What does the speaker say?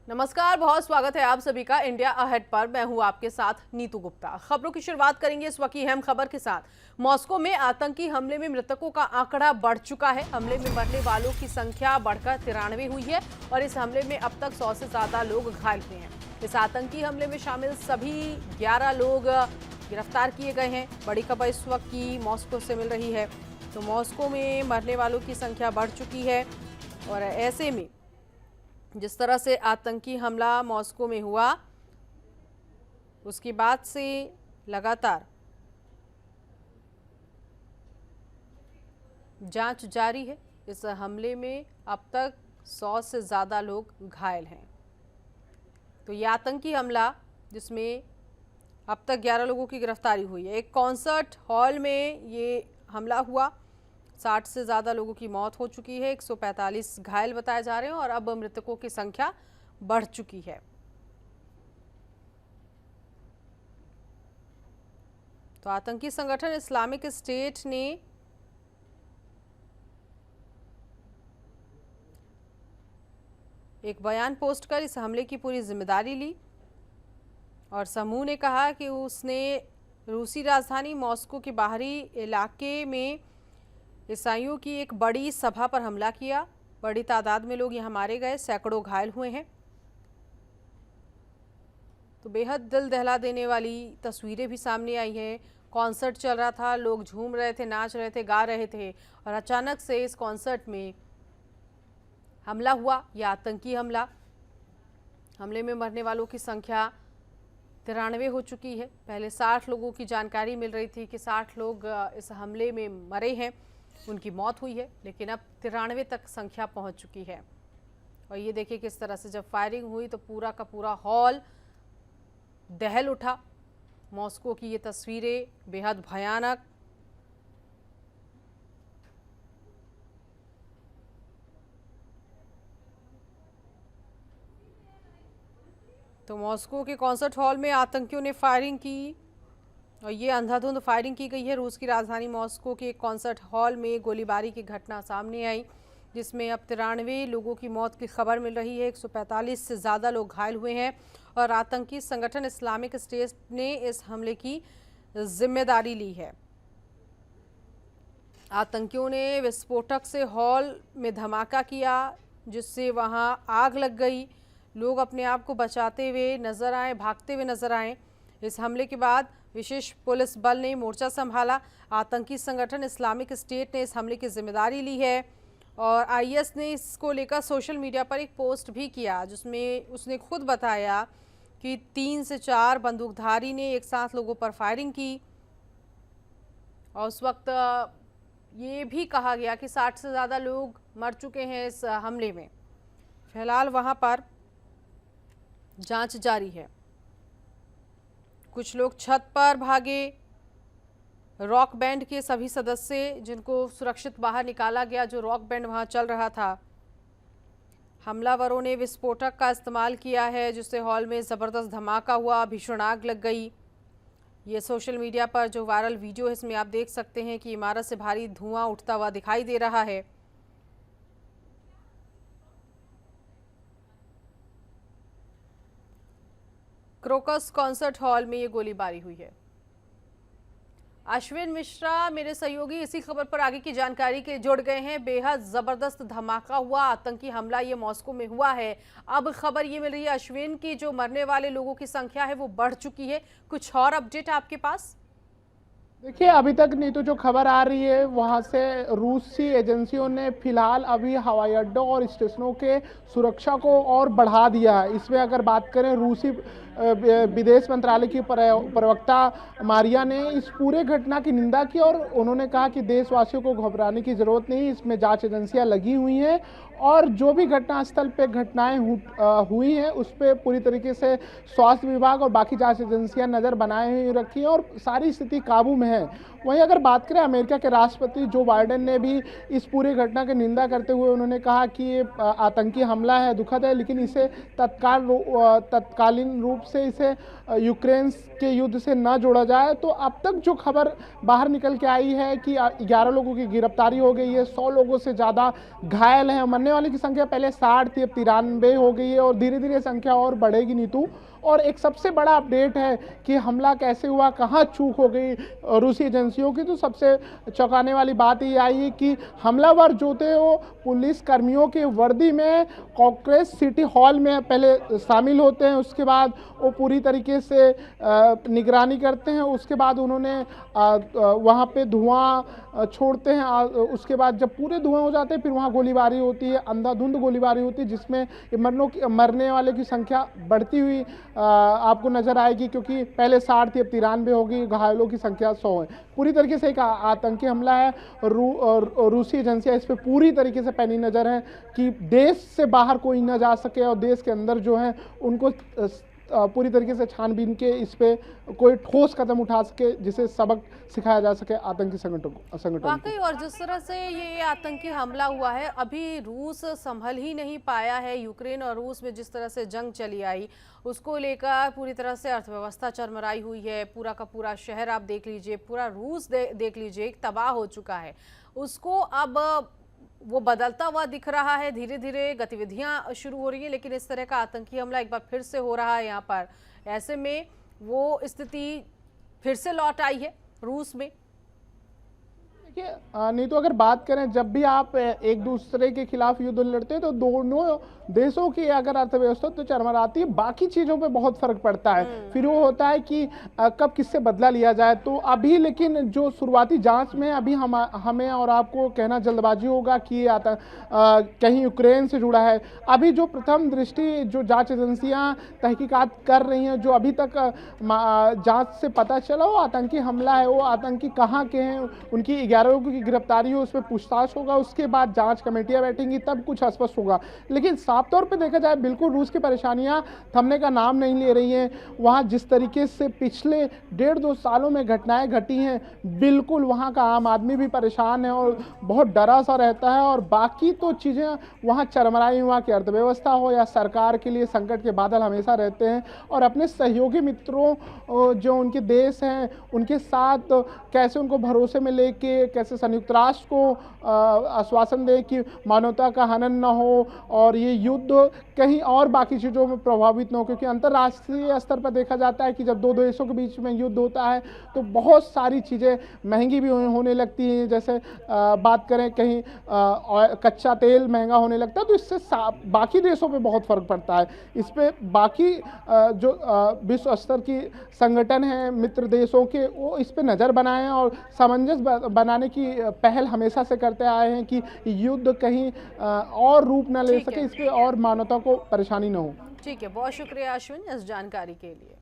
नमस्कार, बहुत स्वागत है आप सभी का इंडिया अहेड पर। मैं हूं आपके साथ नीतू गुप्ता। खबरों की शुरुआत करेंगे इस वक्त की अहम खबर के साथ। मॉस्को में आतंकी हमले में मृतकों का आंकड़ा बढ़ चुका है। हमले में मरने वालों की संख्या बढ़कर 93 हुई है और इस हमले में अब तक 100 से ज्यादा लोग घायल हुए हैं। इस आतंकी हमले में शामिल सभी 11 लोग गिरफ्तार किए गए हैं। बड़ी खबर इस वक्त की मॉस्को से मिल रही है। तो मॉस्को में मरने वालों की संख्या बढ़ चुकी है और ऐसे में जिस तरह से आतंकी हमला मॉस्को में हुआ उसके बाद से लगातार जांच जारी है। इस हमले में अब तक 100 से ज़्यादा लोग घायल हैं। तो ये आतंकी हमला जिसमें अब तक 11 लोगों की गिरफ्तारी हुई है। एक कॉन्सर्ट हॉल में ये हमला हुआ। 60 से ज़्यादा लोगों की मौत हो चुकी है। 145 घायल बताए जा रहे हैं और अब मृतकों की संख्या बढ़ चुकी है। तो आतंकी संगठन इस्लामिक स्टेट ने एक बयान पोस्ट कर इस हमले की पूरी जिम्मेदारी ली और समूह ने कहा कि उसने रूसी राजधानी मॉस्को के बाहरी इलाके में ईसाइयों की एक बड़ी सभा पर हमला किया। बड़ी तादाद में लोग यहां मारे गए, सैकड़ों घायल हुए हैं। तो बेहद दिल दहला देने वाली तस्वीरें भी सामने आई हैं। कॉन्सर्ट चल रहा था, लोग झूम रहे थे, नाच रहे थे, गा रहे थे और अचानक से इस कॉन्सर्ट में हमला हुआ। यह आतंकी हमले में मरने वालों की संख्या 93 हो चुकी है। पहले 60 लोगों की जानकारी मिल रही थी कि 60 लोग इस हमले में मरे हैं, उनकी मौत हुई है, लेकिन अब 93 तक संख्या पहुंच चुकी है। और ये देखिए किस तरह से जब फायरिंग हुई तो पूरा का पूरा हॉल दहल उठा। मॉस्को की ये तस्वीरें बेहद भयानक। तो मॉस्को के कॉन्सर्ट हॉल में आतंकियों ने फायरिंग की और ये अंधाधुंध फायरिंग की गई है। रूस की राजधानी मॉस्को के एक कॉन्सर्ट हॉल में गोलीबारी की घटना सामने आई जिसमें अब 93 लोगों की मौत की खबर मिल रही है। 145 से ज़्यादा लोग घायल हुए हैं और आतंकी संगठन इस्लामिक स्टेट ने इस हमले की जिम्मेदारी ली है। आतंकियों ने विस्फोटक से हॉल में धमाका किया जिससे वहां आग लग गई। लोग अपने आप को बचाते हुए नजर आए, भागते हुए नजर आए। इस हमले के बाद विशेष पुलिस बल ने मोर्चा संभाला। आतंकी संगठन इस्लामिक स्टेट ने इस हमले की जिम्मेदारी ली है और आईएस ने इसको लेकर सोशल मीडिया पर एक पोस्ट भी किया जिसमें उसने खुद बताया कि 3 से 4 बंदूकधारी ने एक साथ लोगों पर फायरिंग की और उस वक्त ये भी कहा गया कि 60 से ज़्यादा लोग मर चुके हैं इस हमले में। फिलहाल वहाँ पर जांच जारी है। कुछ लोग छत पर भागे। रॉक बैंड के सभी सदस्य जिनको सुरक्षित बाहर निकाला गया, जो रॉक बैंड वहां चल रहा था। हमलावरों ने विस्फोटक का इस्तेमाल किया है जिससे हॉल में ज़बरदस्त धमाका हुआ, भीषण आग लग गई। ये सोशल मीडिया पर जो वायरल वीडियो है इसमें आप देख सकते हैं कि इमारत से भारी धुआं उठता हुआ दिखाई दे रहा है। क्रोकस कॉन्सर्ट हॉल में ये गोलीबारी हुई है। अश्विन मिश्रा मेरे सहयोगी इसी खबर पर आगे की जानकारी के जुड़ गए हैं। बेहद जबरदस्त धमाका हुआ, आतंकी हमला ये मॉस्को में हुआ है। अब खबर ये मिल रही है अश्विन की जो मरने वाले लोगों की संख्या है वो बढ़ चुकी है। कुछ और अपडेट आपके पास? देखिए, अभी तक नहीं तो जो खबर आ रही है वहां से रूसी एजेंसियों ने फिलहाल अभी हवाई अड्डों और स्टेशनों के सुरक्षा को और बढ़ा दिया है। इसमें अगर बात करें, रूसी विदेश मंत्रालय की प्रवक्ता मारिया ने इस पूरे घटना की निंदा की और उन्होंने कहा कि देशवासियों को घबराने की जरूरत नहीं, इसमें जांच एजेंसियां लगी हुई हैं और जो भी घटनास्थल पे घटनाएं हुई हैं उस पर पूरी तरीके से स्वास्थ्य विभाग और बाकी जांच एजेंसियां नज़र बनाए हुए रखी हैं और सारी स्थिति काबू में है। वहीं अगर बात करें अमेरिका के राष्ट्रपति जो बाइडेन ने भी इस पूरी घटना की निंदा करते हुए उन्होंने कहा कि ये आतंकी हमला है, दुखद है, लेकिन इसे तत्कालीन रूप से इसे यूक्रेन के युद्ध से न जोड़ा जाए। तो अब तक जो खबर बाहर निकल के आई है कि 11 लोगों की गिरफ्तारी हो गई है, 100 लोगों से ज़्यादा घायल हैं, मरने वाले की संख्या पहले 60 थी, अब 93 हो गई है और धीरे धीरे संख्या और बढ़ेगी नीतू। और एक सबसे बड़ा अपडेट है कि हमला कैसे हुआ, कहाँ चूक हो गई रूसी एजेंसियों की। तो सबसे चौंकाने वाली बात ये आई है कि हमलावर जो थे वो पुलिस कर्मियों की वर्दी में कांक्रेस सिटी हॉल में पहले शामिल होते हैं, उसके बाद वो पूरी तरीके से निगरानी करते हैं, उसके बाद उन्होंने वहाँ पे धुआं छोड़ते हैं, उसके बाद जब पूरे धुआं हो जाते हैं फिर वहाँ गोलीबारी होती है, अंधाधुंध गोलीबारी होती है, जिसमें मरने वाले की संख्या बढ़ती हुई आपको नजर आएगी, क्योंकि पहले 60 थी, अब 93 होगी, घायलों की संख्या 100 है। पूरी तरीके से एक आतंकी हमला है। रूसी एजेंसियां इस पर पूरी तरीके से पैनी नजर है कि देश से बाहर कोई ना जा सके और देश के अंदर जो है उनको पूरी तरीके से छानबीन के इस पे कोई ठोस कदम उठा सके, जिसे सबक सिखाया जा सके आतंकी संगठन वाकई। और जिस तरह से ये आतंकी हमला हुआ है, अभी रूस संभल ही नहीं पाया है। यूक्रेन और रूस में जिस तरह से जंग चली आई, उसको लेकर पूरी तरह से अर्थव्यवस्था चरमराई हुई है। पूरा का पूरा शहर आप देख लीजिए, पूरा रूस देख लीजिए, तबाह हो चुका है। उसको अब वो बदलता हुआ दिख रहा है, धीरे धीरे गतिविधियां शुरू हो रही है, लेकिन इस तरह का आतंकी हमला एक बार फिर से हो रहा है यहाँ पर। ऐसे में वो स्थिति फिर से लौट आई है रूस में। देखिए नहीं तो अगर बात करें, जब भी आप एक दूसरे के खिलाफ युद्ध लड़ते हैं तो दोनों देशों की अगर अर्थव्यवस्था तो चरमराती है, बाकी चीज़ों पे बहुत फर्क पड़ता है। फिर वो होता है कि कब किससे बदला लिया जाए। तो अभी लेकिन जो शुरुआती जांच में अभी हमें और आपको कहना जल्दबाजी होगा कि ये कहीं यूक्रेन से जुड़ा है। अभी जो प्रथम दृष्टि जो जांच एजेंसियां तहकीकात कर रही हैं, जो अभी तक जांच से पता चला वो आतंकी हमला है, वो आतंकी कहाँ के हैं, उनकी 11 लोगों की गिरफ्तारी हो, उस पर पूछताछ होगा, उसके बाद जांच कमेटियां बैठेंगी, तब कुछ स्पष्ट होगा। लेकिन साफ तौर पे देखा जाए बिल्कुल रूस की परेशानियां थमने का नाम नहीं ले रही हैं। वहां जिस तरीके से पिछले 1.5-2 सालों में घटनाएं घटी हैं, बिल्कुल वहां का आम आदमी भी परेशान है और बहुत डरा सा रहता है। और बाकी तो चीज़ें वहां चरमराई, वहाँ की अर्थव्यवस्था हो या सरकार के लिए संकट के बादल हमेशा रहते हैं। और अपने सहयोगी मित्रों जो उनके देश हैं उनके साथ कैसे उनको भरोसे में लेके कैसे संयुक्त राष्ट्र को आश्वासन दे कि मानवता का हनन न हो और ये युद्ध कहीं और बाकी चीज़ों में प्रभावित न हो। क्योंकि अंतर्राष्ट्रीय स्तर पर देखा जाता है कि जब दो देशों के बीच में युद्ध होता है तो बहुत सारी चीज़ें महंगी भी होने लगती हैं। जैसे बात करें कहीं कच्चा तेल महंगा होने लगता है, तो इससे बाकी देशों पे बहुत फ़र्क पड़ता है। इस पे बाकी जो विश्व स्तर की संगठन हैं मित्र देशों के, वो इस पे नज़र बनाए हैं और सामंजस्य बनाने की पहल हमेशा से करते आए हैं कि युद्ध कहीं और रूप न ले सके, इस पे और मानवता को परेशानी न हो। ठीक है, बहुत शुक्रिया अश्विन इस जानकारी के लिए।